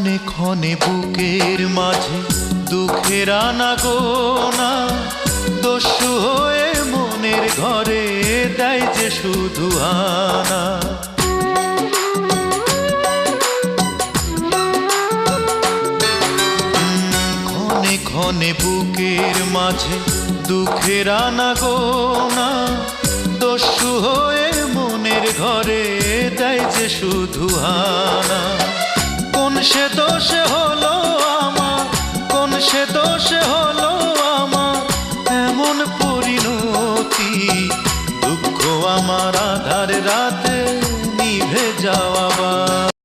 ক্ষণে ক্ষণে বুকের মাঝে দুঃখের আনাগোনা দস্যু হয়ে মনের ঘরে দেয় যে শুধু আনা। ক্ষণে ক্ষণে বুকের মাঝে দুঃখের আনাগোনা দস্যু হয়ে মনের ঘরে দেয় যে শুধু আনা। কোন সে দোষে